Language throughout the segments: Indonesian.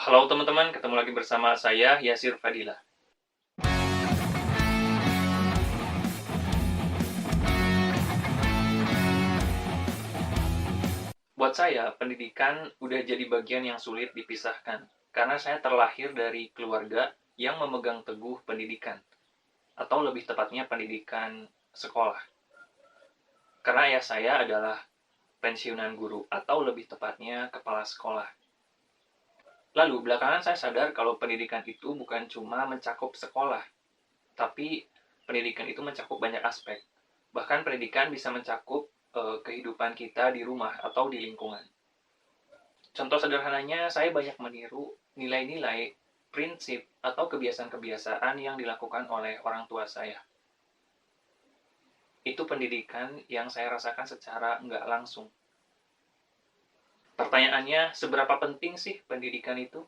Halo teman-teman, ketemu lagi bersama saya Yasir Fadila. Buat saya, pendidikan udah jadi bagian yang sulit dipisahkan. Karena saya terlahir dari keluarga yang memegang teguh pendidikan. Atau lebih tepatnya pendidikan sekolah. Karena ayah saya adalah pensiunan guru, atau lebih tepatnya kepala sekolah. Lalu, belakangan saya sadar kalau pendidikan itu bukan cuma mencakup sekolah, tapi pendidikan itu mencakup banyak aspek. Bahkan pendidikan bisa mencakup kehidupan kita di rumah atau di lingkungan. Contoh sederhananya, saya banyak meniru nilai-nilai, prinsip, atau kebiasaan-kebiasaan yang dilakukan oleh orang tua saya. Itu pendidikan yang saya rasakan secara nggak langsung. Pertanyaannya, seberapa penting sih pendidikan itu?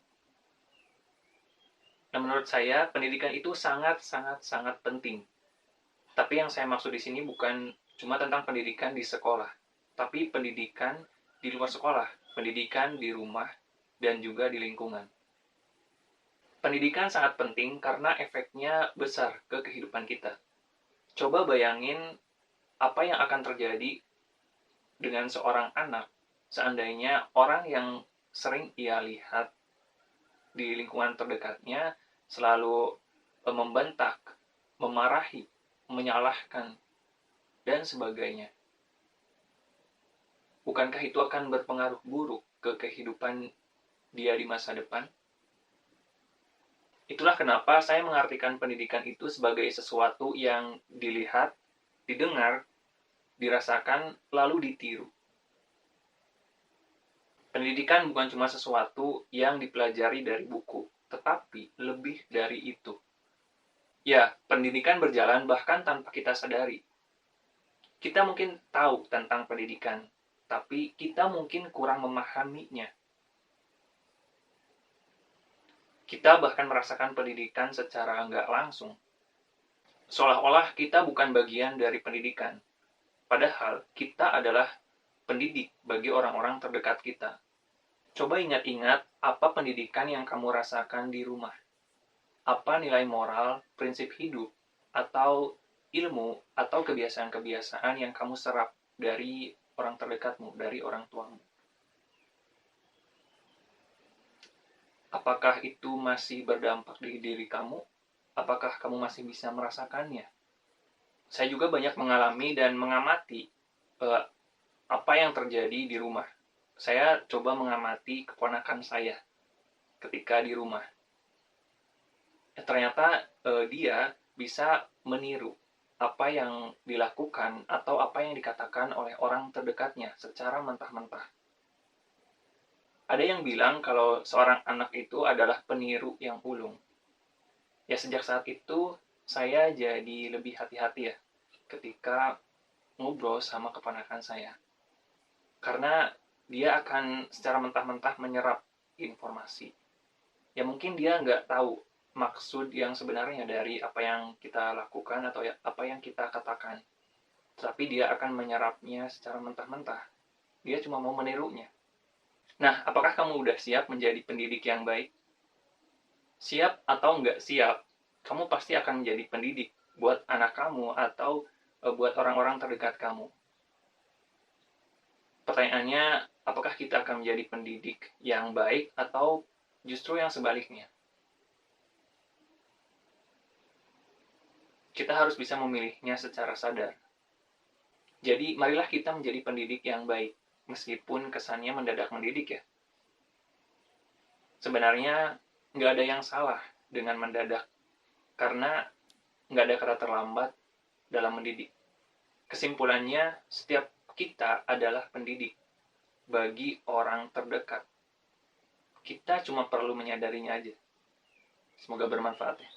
Nah, menurut saya, pendidikan itu sangat penting. Tapi yang saya maksud di sini bukan cuma tentang pendidikan di sekolah, tapi pendidikan di luar sekolah, pendidikan di rumah, dan juga di lingkungan. Pendidikan sangat penting karena efeknya besar ke kehidupan kita. Coba bayangin apa yang akan terjadi dengan seorang anak seandainya orang yang sering ia lihat di lingkungan terdekatnya selalu membentak, memarahi, menyalahkan, dan sebagainya. Bukankah itu akan berpengaruh buruk ke kehidupan dia di masa depan? Itulah kenapa saya mengartikan pendidikan itu sebagai sesuatu yang dilihat, didengar, dirasakan, lalu ditiru. Pendidikan bukan cuma sesuatu yang dipelajari dari buku, tetapi lebih dari itu. Ya, pendidikan berjalan bahkan tanpa kita sadari. Kita mungkin tahu tentang pendidikan, tapi kita mungkin kurang memahaminya. Kita bahkan merasakan pendidikan secara nggak langsung. Seolah-olah kita bukan bagian dari pendidikan. Padahal kita adalah pendidik bagi orang-orang terdekat kita. Coba ingat-ingat apa pendidikan yang kamu rasakan di rumah. Apa nilai moral, prinsip hidup, atau ilmu, atau kebiasaan-kebiasaan yang kamu serap dari orang terdekatmu, dari orang tuamu. Apakah itu masih berdampak di diri kamu? Apakah kamu masih bisa merasakannya? Saya juga banyak mengalami dan mengamati apa yang terjadi di rumah. Saya coba mengamati keponakan saya ketika di rumah. Ternyata dia bisa meniru apa yang dilakukan atau apa yang dikatakan oleh orang terdekatnya secara mentah-mentah. Ada yang bilang kalau seorang anak itu adalah peniru yang ulung. Ya, sejak saat itu saya jadi lebih hati-hati ya ketika ngobrol sama keponakan saya. Karena dia akan secara mentah-mentah menyerap informasi. Ya mungkin dia nggak tahu maksud yang sebenarnya dari apa yang kita lakukan atau apa yang kita katakan. Tapi dia akan menyerapnya secara mentah-mentah. Dia cuma mau menirunya. Nah, apakah kamu udah siap menjadi pendidik yang baik? Siap atau nggak siap, kamu pasti akan menjadi pendidik buat anak kamu atau buat orang-orang terdekat kamu. Pertanyaannya, apakah kita akan menjadi pendidik yang baik atau justru yang sebaliknya? Kita harus bisa memilihnya secara sadar. Jadi, marilah kita menjadi pendidik yang baik, meskipun kesannya mendadak mendidik ya. Sebenarnya, nggak ada yang salah dengan mendadak, karena nggak ada kata terlambat dalam mendidik. Kesimpulannya, setiap kita adalah pendidik bagi orang terdekat. Kita cuma perlu menyadarinya aja. Semoga bermanfaat ya.